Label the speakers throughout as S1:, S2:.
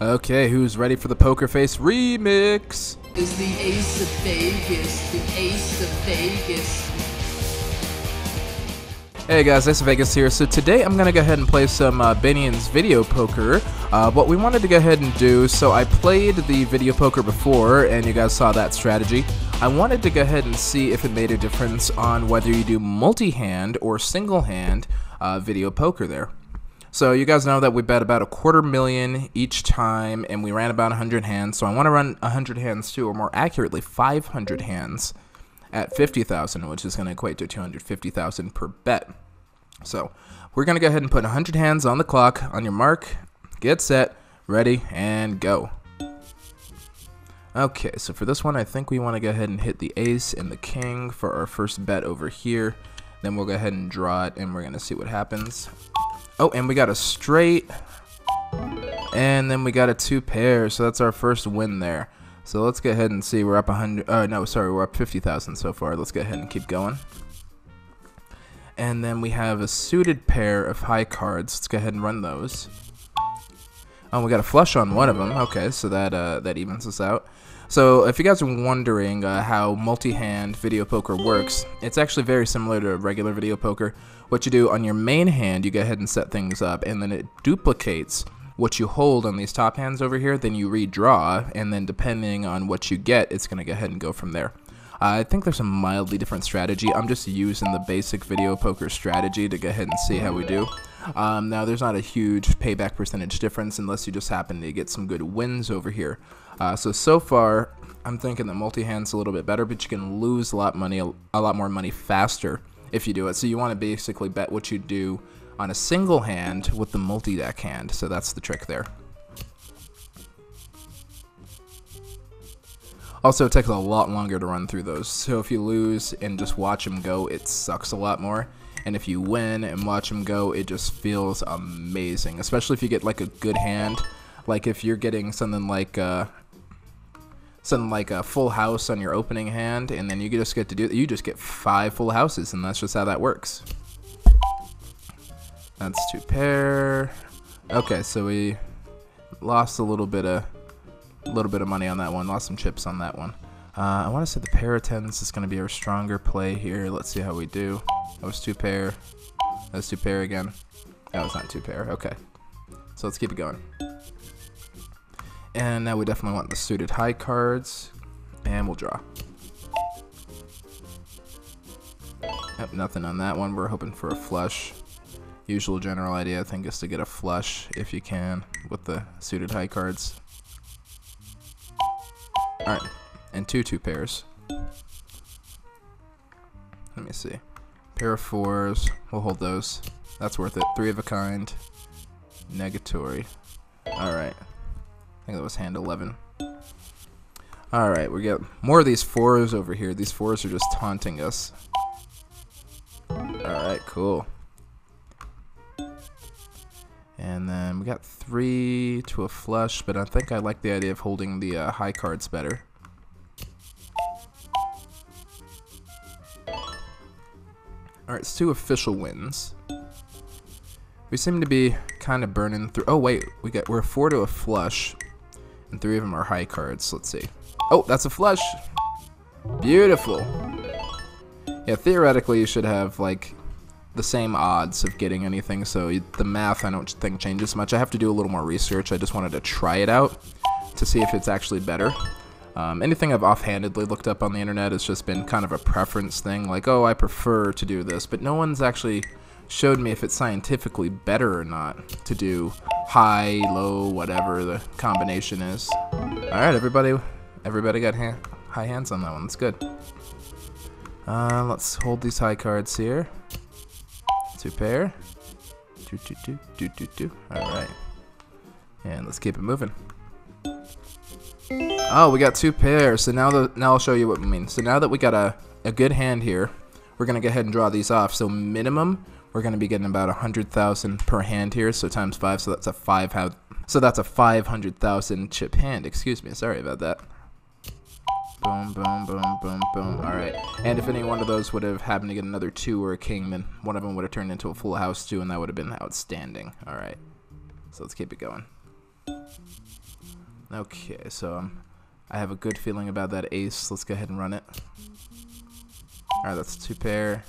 S1: Okay, who's ready for the Poker Face remix?
S2: Is the Ace of Vegas, the Ace of Vegas.
S1: Hey guys, Ace of Vegas here. So today I'm going to go ahead and play some Binions video poker. What we wanted to go ahead and do, so I played the video poker before and you guys saw that strategy. I wanted to go ahead and see if it made a difference on whether you do multi-hand or single-hand video poker there. So you guys know that we bet about $250,000 each time, and we ran about 100 hands. So I want to run 100 hands too, or more accurately, 500 hands at 50,000, which is going to equate to 250,000 per bet. So we're going to go ahead and put 100 hands on the clock. On your mark, get set, ready, and go. Okay, so for this one, I think we want to go ahead and hit the ace and the king for our first bet over here. Then we'll go ahead and draw it, and we're going to see what happens. Oh, and we got a straight, and then we got a two pair, so that's our first win there. So let's go ahead and see. We're up 100. No, sorry, we're up 50,000 so far. Let's go ahead and keep going. And then we have a suited pair of high cards. Let's go ahead and run those. Oh, we got a flush on one of them. Okay, so that evens us out. So if you guys are wondering how multi-hand video poker works, it's actually very similar to regular video poker. What you do on your main hand, you go ahead and set things up, and then it duplicates what you hold on these top hands over here. Then you redraw, and then depending on what you get, it's going to go ahead and go from there. I think there's a mildly different strategy. I'm just using the basic video poker strategy to go ahead and see how we do. Now, there's not a huge payback percentage difference unless you just happen to get some good wins over here. So far, I'm thinking that multi-hand's a little bit better, but you can lose a lot more money faster if you do it. So you want to basically bet what you do on a single hand with the multi-deck hand. So that's the trick there. Also, it takes a lot longer to run through those. So if you lose and just watch them go, it sucks a lot more. And if you win and watch them go, it just feels amazing. Especially if you get like a good hand. Like if you're getting something like a full house on your opening hand, and then you just get to do, you just get 5 full houses, and that's just how that works. That's two pair. Okay, so we lost a little bit of money on that one. Lost some chips on that one. I want to say the pair of tens is going to be our stronger play here. Let's see how we do. That was two pair. That was two pair again. That was not two pair. Okay, so let's keep it going. And now we definitely want the suited high cards, and we'll draw. Yep, nothing on that one. We're hoping for a flush. Usual general idea, I think, is to get a flush if you can with the suited high cards. Alright, and two pairs. Let me see. Pair of fours. We'll hold those. That's worth it. 3 of a kind. Negatory. Alright. I think that was hand 11. Alright, we get more of these fours over here. These fours are just taunting us. Alright, cool. And then we got 3 to a flush, but I think I like the idea of holding the high cards better. Alright, it's 2 official wins. We seem to be kind of burning through. Oh wait, we're 4 to a flush, and 3 of them are high cards. Let's see. Oh, that's a flush. Beautiful. Yeah, theoretically you should have like the same odds of getting anything, so the math I don't think changes much. I have to do a little more research. I just wanted to try it out to see if it's actually better. Anything I've offhandedly looked up on the internet has just been kind of a preference thing, like, oh, I prefer to do this, but no one's actually showed me if it's scientifically better or not to do high, low, whatever the combination is. Alright, everybody got high hands on that one. That's good. Let's hold these high cards here. 2 pair. 2. Alright. And let's keep it moving. Oh, we got 2 pairs. So now I'll show you what we mean. So now that we got a good hand here, we're gonna go ahead and draw these off. So minimum, we're gonna be getting about 100,000 per hand here. So times 5. So that's a 500,000 chip hand. Excuse me. Sorry about that. Boom, boom, boom, boom, boom. Alright. And if any one of those would have happened to get another 2 or a king, then one of them would have turned into a full house too, and that would have been outstanding. Alright. So let's keep it going. Okay, so I have a good feeling about that ace. Let's go ahead and run it. Alright, that's 2 pair.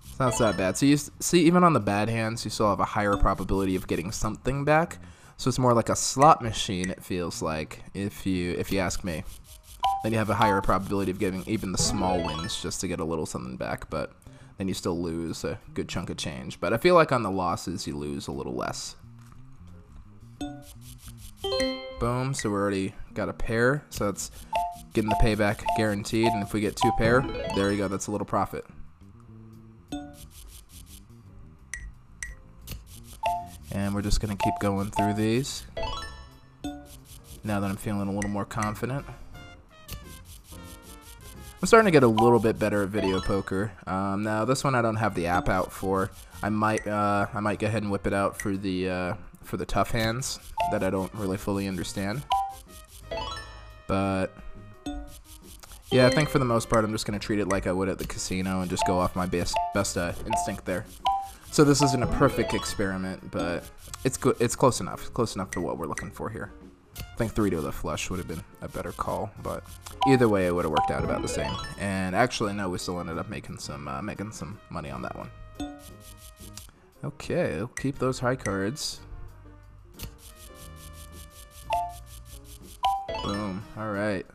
S1: It's not that bad. So you see, even on the bad hands, you still have a higher probability of getting something back. So it's more like a slot machine, it feels like, if you ask me. Then you have a higher probability of getting even the small wins just to get a little something back, but then you still lose a good chunk of change. But I feel like on the losses, you lose a little less. Boom, so we already got a pair, so that's getting the payback guaranteed, and if we get 2 pair, there you go, that's a little profit. And we're just going to keep going through these, now that I'm feeling a little more confident. I'm starting to get a little bit better at video poker. Now this one I don't have the app out for. I might go ahead and whip it out for the tough hands that I don't really fully understand. But yeah, I think for the most part I'm just gonna treat it like I would at the casino and just go off my best instinct there. So this isn't a perfect experiment, but it's good. It's close enough. Close enough to what we're looking for here. I think 3 to the flush would have been a better call, but either way it would have worked out about the same. And actually, no, we still ended up making some money on that one. Okay, we'll keep those high cards. Boom. All right.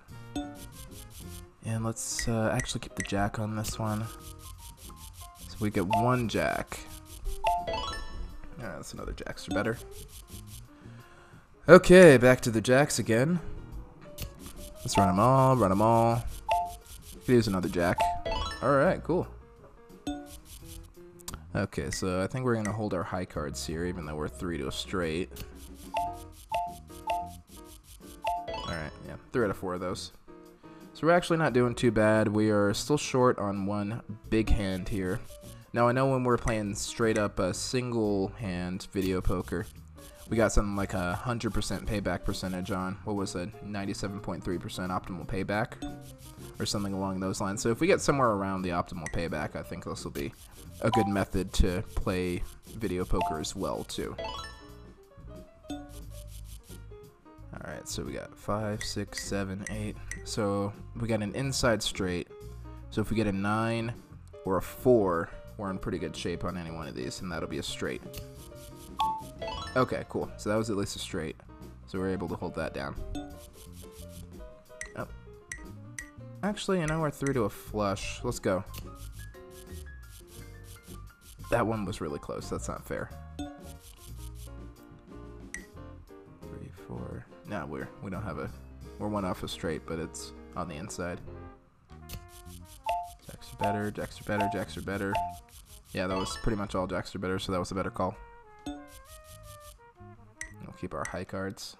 S1: And let's actually keep the jack on this one. So we get 1 jack. That's another jacks are better. Okay, back to the jacks again. Let's run them all, run them all. Here's another jack. Alright, cool. Okay, so I think we're going to hold our high cards here, even though we're 3 to a straight. Alright, yeah, 3 out of 4 of those. So we're actually not doing too bad. We are still short on 1 big hand here. Now, I know when we're playing straight up a single hand video poker, we got something like 100% payback percentage on, what was it, 97.3% optimal payback, or something along those lines. So if we get somewhere around the optimal payback, I think this will be a good method to play video poker as well, too. Alright, so we got 5, 6, 7, 8. So we got an inside straight. So if we get a 9 or a 4, we're in pretty good shape on any one of these, and that'll be a straight. Okay, cool. So that was at least a straight. So we're able to hold that down. Oh. Actually, you know, we're through to a flush. Let's go. That one was really close. That's not fair. 3, 4. No, we don't have a. We're 1 off a straight, but it's on the inside. Jacks are better. Jacks are better. Jacks are better. Yeah, that was pretty much all jacks are better, so that was a better call. We'll keep our high cards.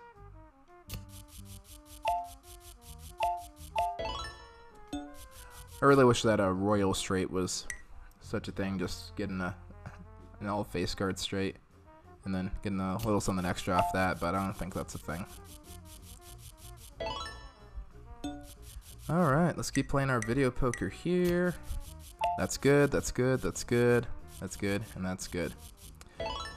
S1: I really wish that a royal straight was such a thing, just getting an all face card straight and then getting a little something extra off that, but I don't think that's a thing. Alright, let's keep playing our video poker here. That's good, that's good, that's good, that's good, and that's good.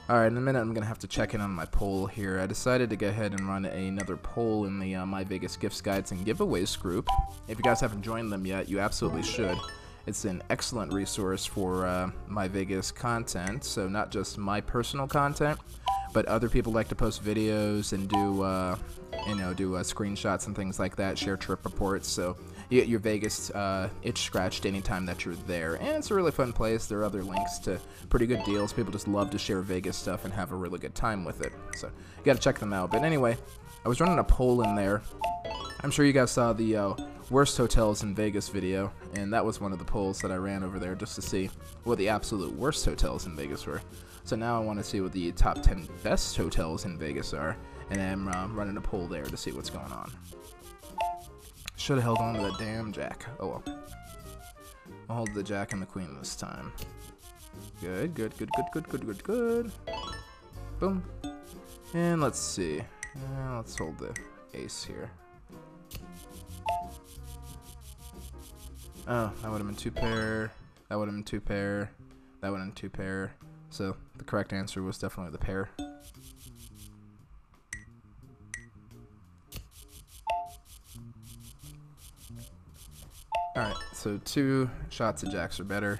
S1: Alright, in a minute I'm going to have to check in on my poll here. I decided to go ahead and run another poll in the MyVegas Gifts, Guides, and Giveaways group. If you guys haven't joined them yet, you absolutely should. It's an excellent resource for MyVegas content, so not just my personal content, but other people like to post videos and do screenshots and things like that, share trip reports, so you get your Vegas itch scratched anytime that you're there. And it's a really fun place. There are other links to pretty good deals. People just love to share Vegas stuff and have a really good time with it, so you gotta check them out. But anyway, I was running a poll in there. I'm sure you guys saw the worst hotels in Vegas video, and that was one of the polls that I ran over there just to see what the absolute worst hotels in Vegas were. So now I want to see what the top 10 best hotels in Vegas are, and I'm running a poll there to see what's going on. Should have held on to that damn jack. Oh well. I'll hold the jack and the queen this time. Good, good, good, good, good, good, good, good. Boom. And let's see. Let's hold the ace here. Oh, that would have been 2 pair. That would have been 2 pair. That would have been 2 pair. So the correct answer was definitely the pair. Alright, so 2 shots of jacks or better.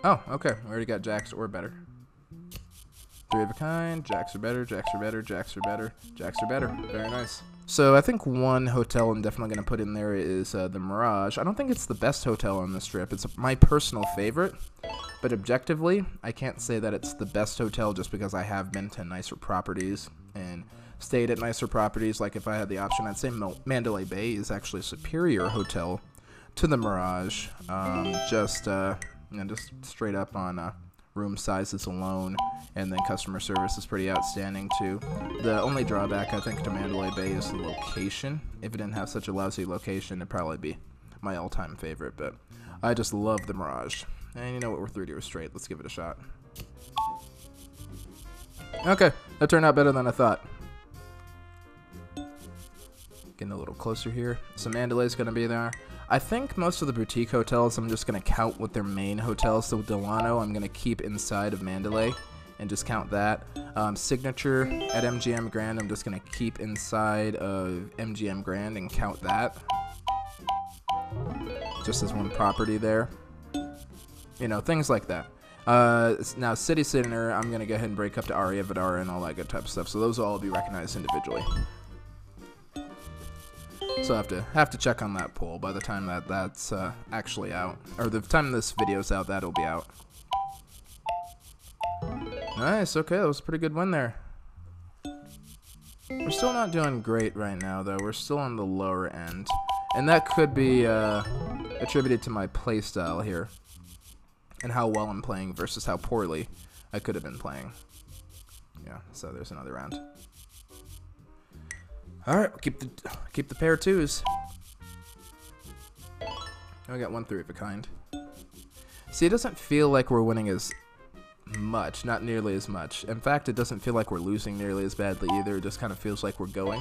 S1: Oh, okay. We already got jacks or better. 3 of a kind, jacks are better, jacks are better, jacks are better, jacks are better. Very nice. So I think one hotel I'm definitely going to put in there is the Mirage. I don't think it's the best hotel on the strip. It's my personal favorite. But objectively, I can't say that it's the best hotel just because I have been to nicer properties and stayed at nicer properties. Like if I had the option, I'd say Mandalay Bay is actually a superior hotel to the Mirage. Just straight up on room sizes alone, and then customer service is pretty outstanding too. The only drawback I think to Mandalay Bay is the location. If it didn't have such a lousy location, it'd probably be my all-time favorite, but I just love the Mirage. And you know what, we're 3 deers straight. Let's give it a shot. Okay, that turned out better than I thought. Getting a little closer here. So Mandalay's going to be there. I think most of the boutique hotels I'm just going to count with their main hotels. So with Delano, I'm going to keep inside of Mandalay and just count that. Signature at MGM Grand, I'm just going to keep inside of MGM Grand and count that. Just as one property there. You know, things like that. Now, City Center, I'm going to go ahead and break up to Aria Vidara and all that good type of stuff. So those will all be recognized individually. So I have to check on that poll by the time that's actually out. Or the time this video's out, that'll be out. Nice, okay, that was a pretty good win there. We're still not doing great right now, though. We're still on the lower end. And that could be attributed to my playstyle here. And how well I'm playing versus how poorly I could have been playing. Yeah, so there's another round. Alright, keep the pair of 2s. I got 1 3 of a kind. See, it doesn't feel like we're winning as much, not nearly as much. In fact, it doesn't feel like we're losing nearly as badly either. It just kind of feels like we're going.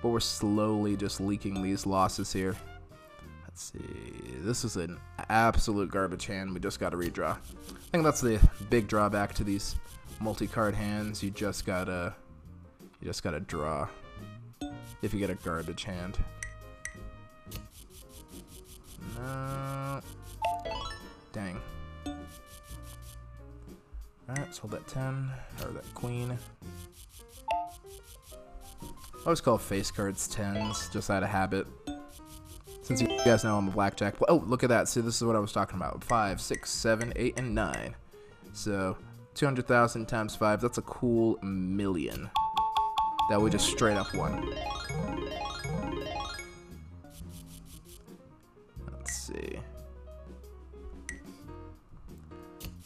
S1: But we're slowly just leaking these losses here. Let's see. This is an absolute garbage hand. We just got to redraw. I think that's the big drawback to these multi-card hands. You just gotta draw if you get a garbage hand. No. Dang. Alright, let's hold that 10, or that queen. I always call face cards 10s, just out of habit. Since you guys know I'm a blackjack. Oh, look at that. See, this is what I was talking about. 5, 6, 7, 8, and 9. So, 200,000 times 5. That's a cool million that we just straight up won. Let's see.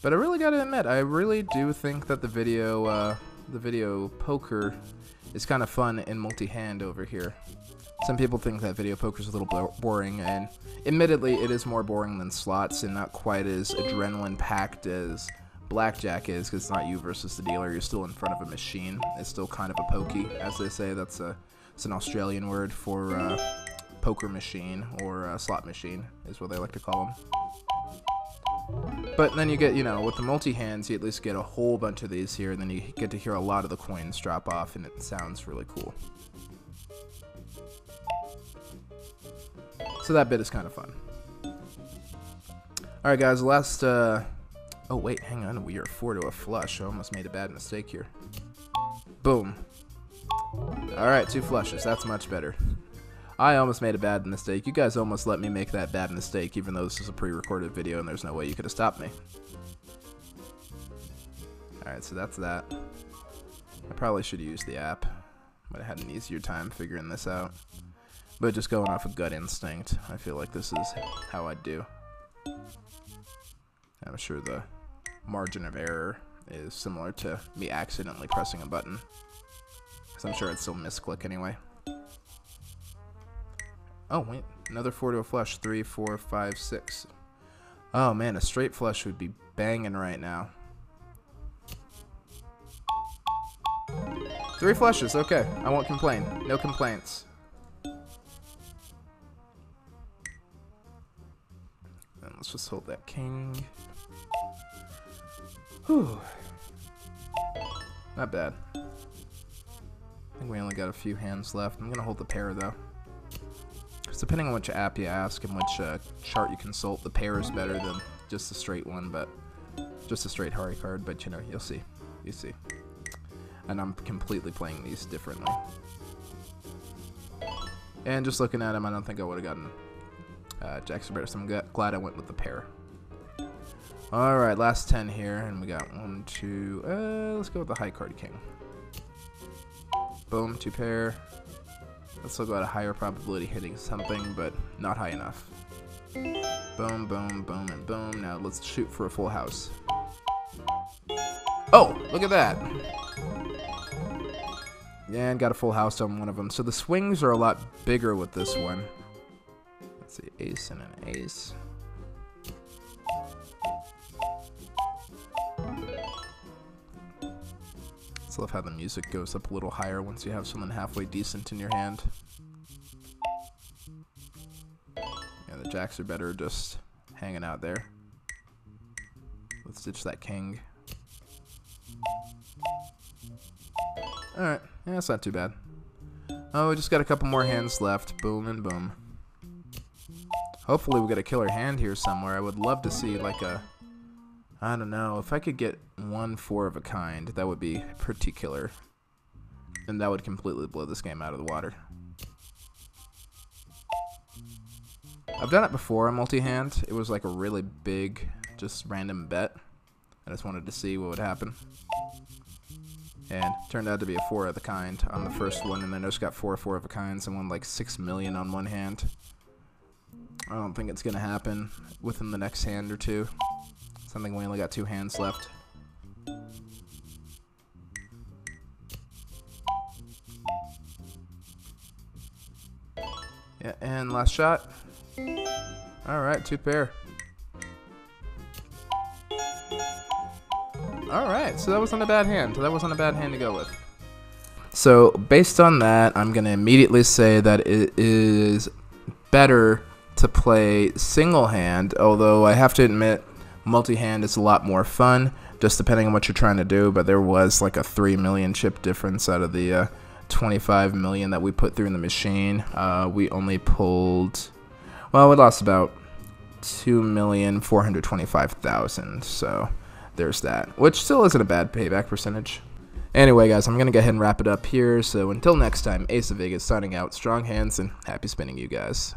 S1: But I really gotta admit, I really do think that the video poker is kind of fun in multi-hand over here. Some people think that video poker is a little boring, and admittedly, it is more boring than slots and not quite as adrenaline-packed as blackjack is, because it's not you versus the dealer. You're still in front of a machine. It's still kind of a pokey, as they say. It's an Australian word for poker machine, or slot machine, is what they like to call them. But then you get, you know, with the multi-hands, you at least get a whole bunch of these here, and then you get to hear a lot of the coins drop off, and it sounds really cool. So that bit is kind of fun. Alright guys, last, oh wait, hang on, we are 4 to a flush. I almost made a bad mistake here. Boom. Alright, 2 flushes, that's much better. I almost made a bad mistake. You guys almost let me make that bad mistake, even though this is a pre-recorded video and there's no way you could have stopped me. Alright, so that's that. I probably should use the app. Might have had an easier time figuring this out. But just going off of gut instinct, I feel like this is how I'd do. I'm sure the margin of error is similar to me accidentally pressing a button, because I'm sure I'd still misclick anyway. Oh wait, another 4 to a flush. 3, 4, 5, 6. Oh man, a straight flush would be banging right now. 3 flushes, okay. I won't complain. No complaints. And let's just hold that king. Whew. Not bad. I think we only got a few hands left. I'm gonna hold the pair though. So depending on which app you ask and which chart you consult, the pair is better than just a straight one, but just a straight hard card. But you know, you'll see, you see. And I'm completely playing these differently. And just looking at them, I don't think I would have gotten jacks are better, so I'm glad I went with the pair. All right, last 10 here, and we got 1, 2. Let's go with the high card king. Boom, 2 pair. Let's still go at a higher probability hitting something, but not high enough. Boom, boom, boom, and boom. Now let's shoot for a full house. Oh, look at that. Yeah, and got a full house on one of them. So the swings are a lot bigger with this one. Let's see, ace and an ace. I love how the music goes up a little higher once you have something halfway decent in your hand. Yeah, the jacks are better just hanging out there. Let's ditch that king. Alright, yeah, that's not too bad. Oh, we just got a couple more hands left. Boom and boom. Hopefully we get a killer hand here somewhere. I would love to see like a... I don't know, if I could get 1 4 of a kind, that would be pretty killer. And that would completely blow this game out of the water. I've done it before on multi-hand. It was like a really big, just random bet. I just wanted to see what would happen. And it turned out to be a 4 of the kind on the first one, and then I just got 4 4 of a kinds and won like 6 million on one hand. I don't think it's gonna happen within the next hand or two. I think we only got 2 hands left. Yeah, and last shot. Alright, 2 pair. Alright, so that wasn't a bad hand. That wasn't a bad hand to go with. So, based on that, I'm going to immediately say that it is better to play single hand, although I have to admit, multi-hand is a lot more fun, just depending on what you're trying to do, but there was like a 3 million chip difference out of the 25 million that we put through in the machine. We only pulled, well, we lost about 2,425,000, so there's that, which still isn't a bad payback percentage. Anyway, guys, I'm going to go ahead and wrap it up here, so until next time, Ace of Vegas signing out, strong hands, and happy spinning, you guys.